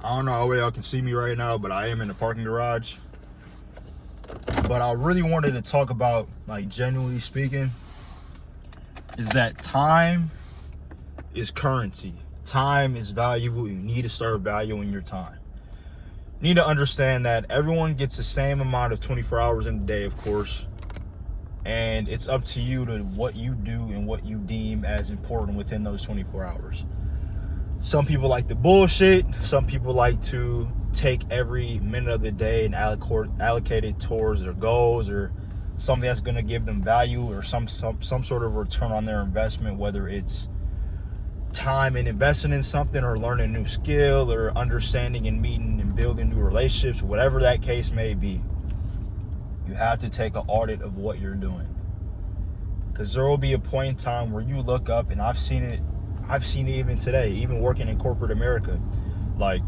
I don't know how well y'all can see me right now, but I am in the parking garage. But I really wanted to talk about, like, genuinely speaking, is that time is currency. Time is valuable. You need to start valuing your time. You need to understand that everyone gets the same amount of 24 hours in a day, of course. And it's up to you to what you do and what you deem as important within those 24 hours. Some people like to bullshit. Some people like to take every minute of the day and allocate it towards their goals or something that's going to give them value or some sort of return on their investment, whether it's time and investing in something or learning a new skill or understanding and meeting and building new relationships, whatever that case may be. You have to take an audit of what you're doing, because there will be a point in time where you look up, and I've seen it even today, even working in corporate America. Like,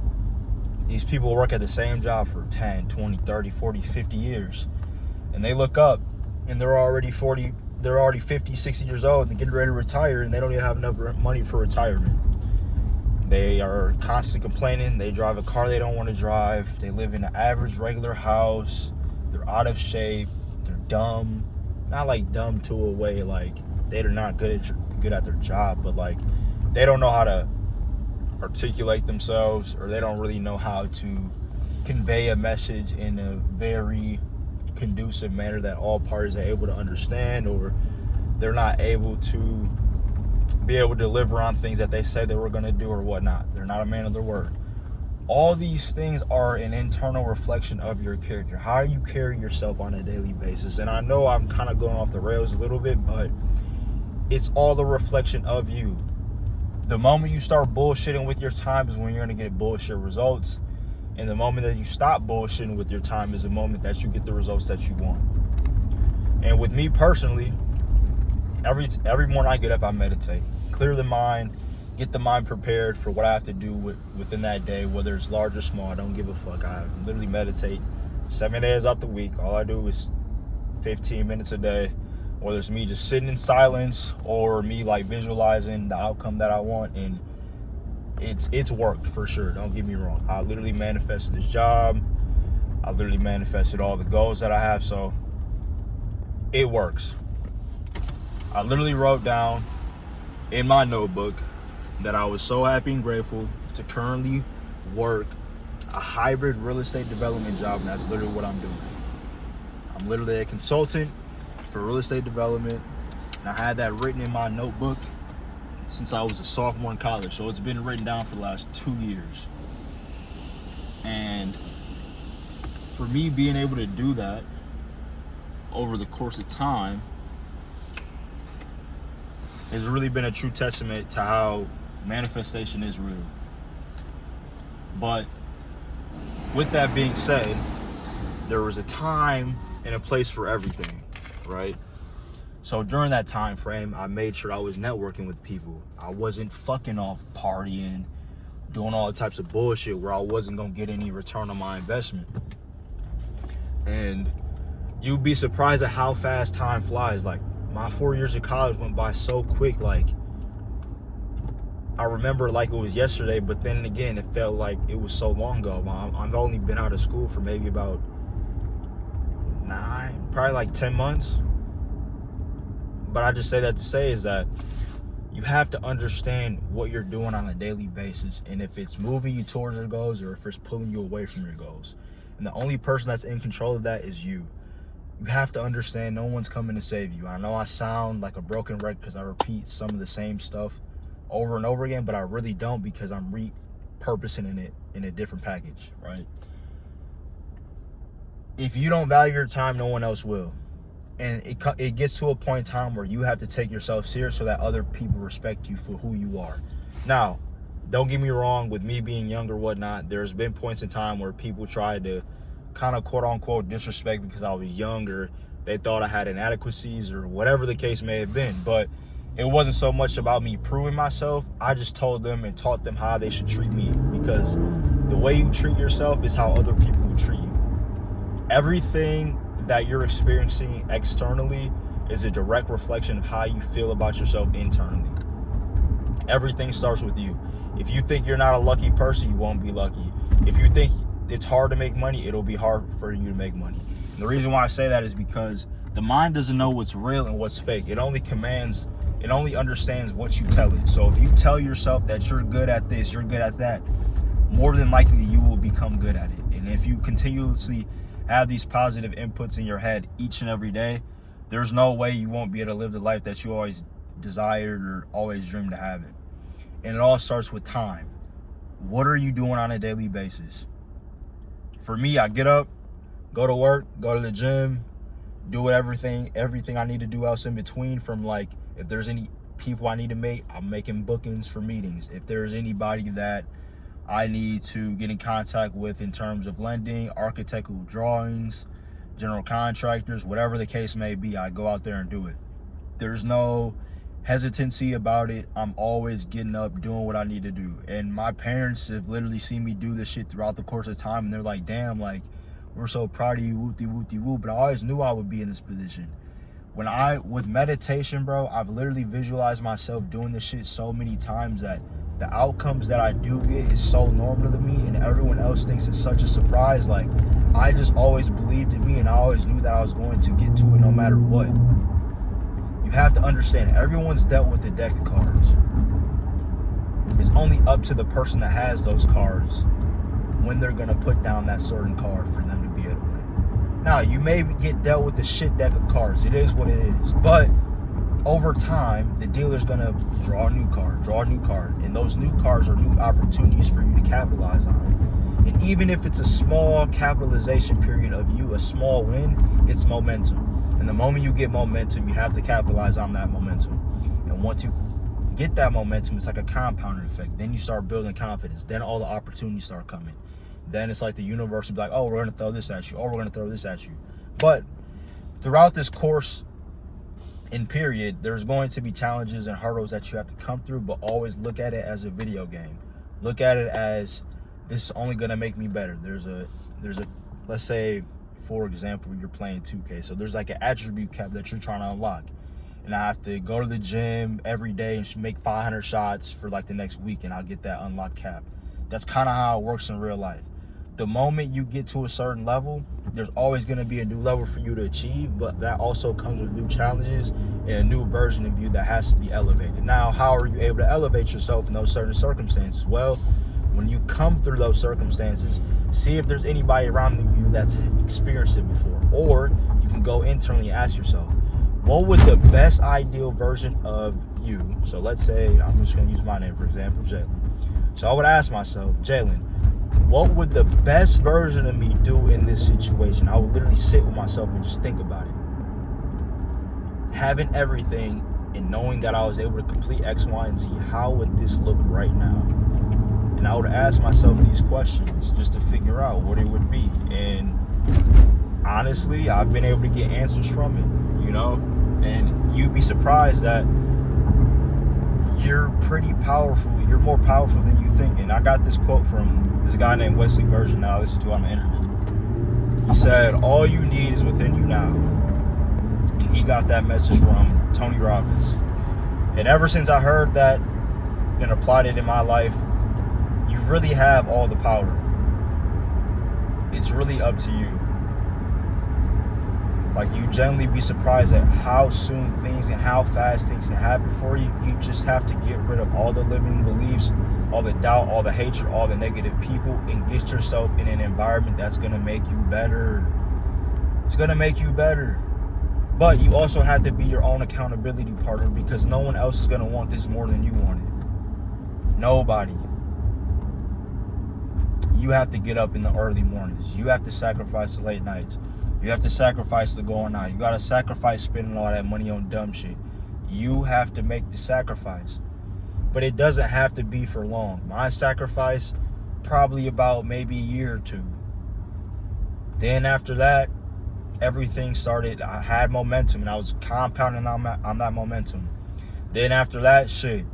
these people work at the same job for 10, 20, 30, 40, 50 years. And they look up and they're already 50, 60 years old and getting ready to retire, and they don't even have enough money for retirement. They are constantly complaining. They drive a car they don't want to drive. They live in an average, regular house. They're out of shape. They're dumb. Not like dumb to a way like they're not good at their job, but like they don't know how to articulate themselves, or they don't really know how to convey a message in a very conducive manner that all parties are able to understand, or they're not able to be able to deliver on things that they said they were going to do or whatnot. They're not a man of their word. All these things are an internal reflection of your character. How you carry yourself on a daily basis. And I know I'm kind of going off the rails a little bit, but it's all a reflection of you. The moment you start bullshitting with your time is when you're going to get bullshit results. And the moment that you stop bullshitting with your time is the moment that you get the results that you want. And with me personally, every morning I get up, I meditate. Clear the mind, get the mind prepared for what I have to do within that day, whether it's large or small. I don't give a fuck. I literally meditate 7 days out the week. All I do is 15 minutes a day. Whether it's me just sitting in silence or me like visualizing the outcome that I want, and it's worked for sure. Don't get me wrong. I literally manifested this job. I literally manifested all the goals that I have, so it works. I literally wrote down in my notebook that I was so happy and grateful to currently work a hybrid real estate development job, and that's literally what I'm doing. I'm literally a consultant for real estate development, and I had that written in my notebook since I was a sophomore in college, so it's been written down for the last 2 years. And for me being able to do that over the course of time has really been a true testament to how manifestation is real. But with that being said, there was a time and a place for everything, right? So during that time frame, I made sure I was networking with people. I wasn't fucking off partying, doing all types of bullshit where I wasn't gonna get any return on my investment. And you'd be surprised at how fast time flies. Like, my 4 years of college went by so quick. Like, I remember like it was yesterday, but then again, it felt like it was so long ago. I've only been out of school for maybe about 10 months. But I just say that to say is that you have to understand what you're doing on a daily basis, and if it's moving you towards your goals or if it's pulling you away from your goals. And the only person that's in control of that is you. You have to understand no one's coming to save you. I know I sound like a broken record because I repeat some of the same stuff over and over again, but I really don't, because I'm repurposing it in a different package, right? If you don't value your time, no one else will. And it gets to a point in time where you have to take yourself serious so that other people respect you for who you are. Now, don't get me wrong, with me being young or whatnot, there's been points in time where people tried to kind of quote unquote disrespect me because I was younger. They thought I had inadequacies or whatever the case may have been. But it wasn't so much about me proving myself. I just told them and taught them how they should treat me, because the way you treat yourself is how other people will treat you. Everything that you're experiencing externally is a direct reflection of how you feel about yourself internally. Everything starts with you. If you think you're not a lucky person, you won't be lucky. If you think it's hard to make money, it'll be hard for you to make money. And the reason why I say that is because the mind doesn't know what's real and what's fake. It only understands what you tell it. So if you tell yourself that you're good at this, you're good at that, more than likely you will become good at it. And if you continuously have these positive inputs in your head each and every day, there's no way you won't be able to live the life that you always desired or always dreamed to have it. And it all starts with time. What are you doing on a daily basis? For me, I get up, go to work, go to the gym, do everything I need to do else in between. From like, if there's any people I need to meet, I'm making bookings for meetings. If there's anybody that I need to get in contact with in terms of lending, architectural drawings, general contractors, whatever the case may be, I go out there and do it. There's no hesitancy about it. I'm always getting up, doing what I need to do. And my parents have literally seen me do this shit throughout the course of time, and they're like, damn, like, we're so proud of you, whoop-de-whoop-de-whoop. But I always knew I would be in this position. With meditation, bro, I've literally visualized myself doing this shit so many times that the outcomes that I do get is so normal to me, and everyone else thinks it's such a surprise. Like, I just always believed in me, and I always knew that I was going to get to it no matter what. You have to understand, everyone's dealt with a deck of cards. It's only up to the person that has those cards when they're going to put down that certain card for them to be able to win. Now, you may get dealt with a shit deck of cards. It is what it is. But over time, the dealer's going to draw a new card. And those new cards are new opportunities for you to capitalize on. And even if it's a small capitalization period of you, a small win, it's momentum. And the moment you get momentum, you have to capitalize on that momentum. And once you get that momentum, it's like a compounding effect. Then you start building confidence. Then all the opportunities start coming. Then it's like the universe will be like, oh, we're going to throw this at you. Oh, we're going to throw this at you. But throughout this course and period, there's going to be challenges and hurdles that you have to come through, but always look at it as a video game. Look at it as, this is only going to make me better. There's a, let's say, for example, you're playing 2K. So there's like an attribute cap that you're trying to unlock. And I have to go to the gym every day and make 500 shots for like the next week, and I'll get that unlocked cap. That's kind of how it works in real life. The moment you get to a certain level, there's always going to be a new level for you to achieve, but that also comes with new challenges and a new version of you that has to be elevated. Now, how are you able to elevate yourself in those certain circumstances? Well, when you come through those circumstances, see if there's anybody around you that's experienced it before. Or you can go internally and ask yourself, what would the best ideal version of you, so let's say, I'm just going to use my name, for example, Jalen. So I would ask myself, Jalen, what would the best version of me do in this situation? I would literally sit with myself and just think about it. Having everything and knowing that I was able to complete X, Y, and Z, how would this look right now? And I would ask myself these questions just to figure out what it would be. And honestly, I've been able to get answers from it, you know? And you'd be surprised that you're pretty powerful. You're more powerful than you think. And I got this quote from this guy named Wesley Virgin that I listen to on the internet. He said, all you need is within you now. And he got that message from Tony Robbins. And ever since I heard that and applied it in my life, you really have all the power. It's really up to you. Like, you generally be surprised at how soon things and how fast things can happen for you. You just have to get rid of all the limiting beliefs, all the doubt, all the hatred, all the negative people, and get yourself in an environment that's going to make you better. It's going to make you better. But you also have to be your own accountability partner, because no one else is going to want this more than you want it. Nobody. You have to get up in the early mornings. You have to sacrifice the late nights. You have to sacrifice the going out. You got to sacrifice spending all that money on dumb shit. You have to make the sacrifice. But it doesn't have to be for long. My sacrifice, probably about maybe a year or two. Then after that, everything started. I had momentum, and I was compounding on that momentum. Then after that, shit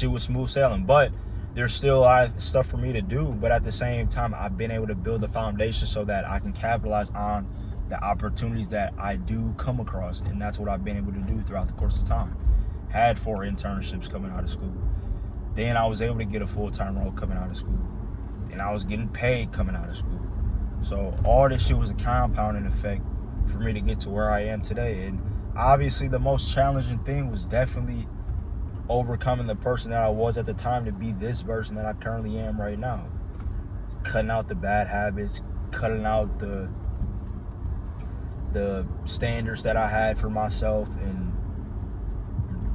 was smooth sailing. But there's still a lot of stuff for me to do, but at the same time, I've been able to build a foundation so that I can capitalize on the opportunities that I do come across, and that's what I've been able to do throughout the course of time. Had 4 internships coming out of school. Then I was able to get a full-time role coming out of school. and I was getting paid coming out of school. So all this shit was a compounding effect for me to get to where I am today. And obviously the most challenging thing was definitely overcoming the person that I was at the time to be this version that I currently am right now. Cutting out the bad habits, cutting out the standards that I had for myself, and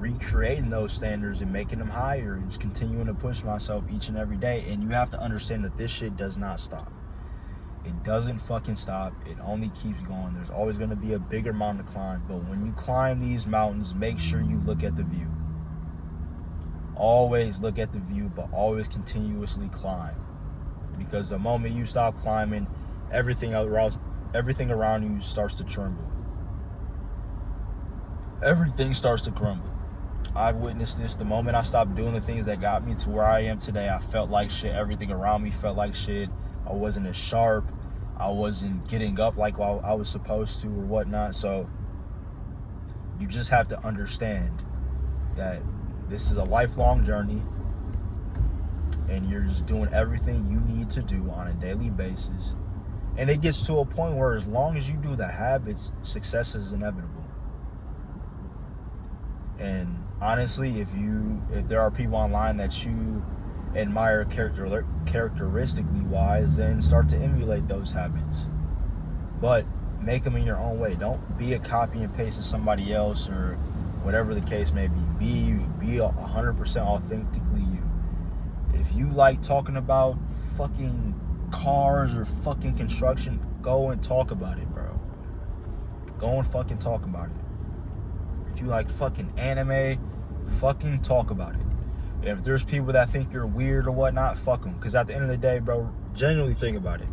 recreating those standards and making them higher, and just continuing to push myself each and every day. And you have to understand that this shit does not stop. It doesn't fucking stop. It only keeps going. There's always going to be a bigger mountain to climb. But when you climb these mountains, make sure you look at the view. Always look at the view, but always continuously climb. Because the moment you stop climbing, everything around you starts to tremble. Everything starts to crumble. I've witnessed this. The moment I stopped doing the things that got me to where I am today, I felt like shit. Everything around me felt like shit. I wasn't as sharp. I wasn't getting up like I was supposed to or whatnot. So you just have to understand that this is a lifelong journey, and you're just doing everything you need to do on a daily basis. And it gets to a point where as long as you do the habits, success is inevitable. And honestly, if there are people online that you admire characteristically wise, then start to emulate those habits. But make them in your own way. Don't be a copy and paste of somebody else or whatever the case may be. Be you. Be 100% authentically you. If you like talking about fucking cars or fucking construction, go and talk about it, bro. Go and fucking talk about it. If you like fucking anime, fucking talk about it. And if there's people that think you're weird or whatnot, fuck them. Because at the end of the day, bro, genuinely think about it.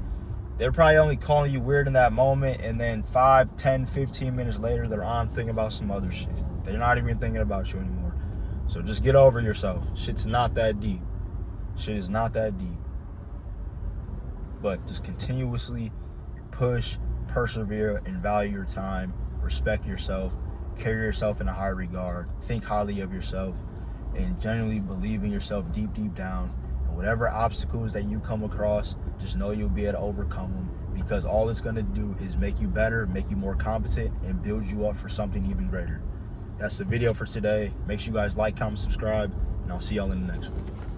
They're probably only calling you weird in that moment, and then 5, 10, 15 minutes later, they're on thinking about some other shit. They're not even thinking about you anymore. So just get over yourself. Shit's not that deep. Shit is not that deep. But just continuously push, persevere, and value your time. Respect yourself. Carry yourself in a high regard. Think highly of yourself. And genuinely believe in yourself deep, deep down. And whatever obstacles that you come across, just know you'll be able to overcome them. Because all it's going to do is make you better, make you more competent, and build you up for something even greater. That's the video for today. Make sure you guys like, comment, subscribe, and I'll see y'all in the next one.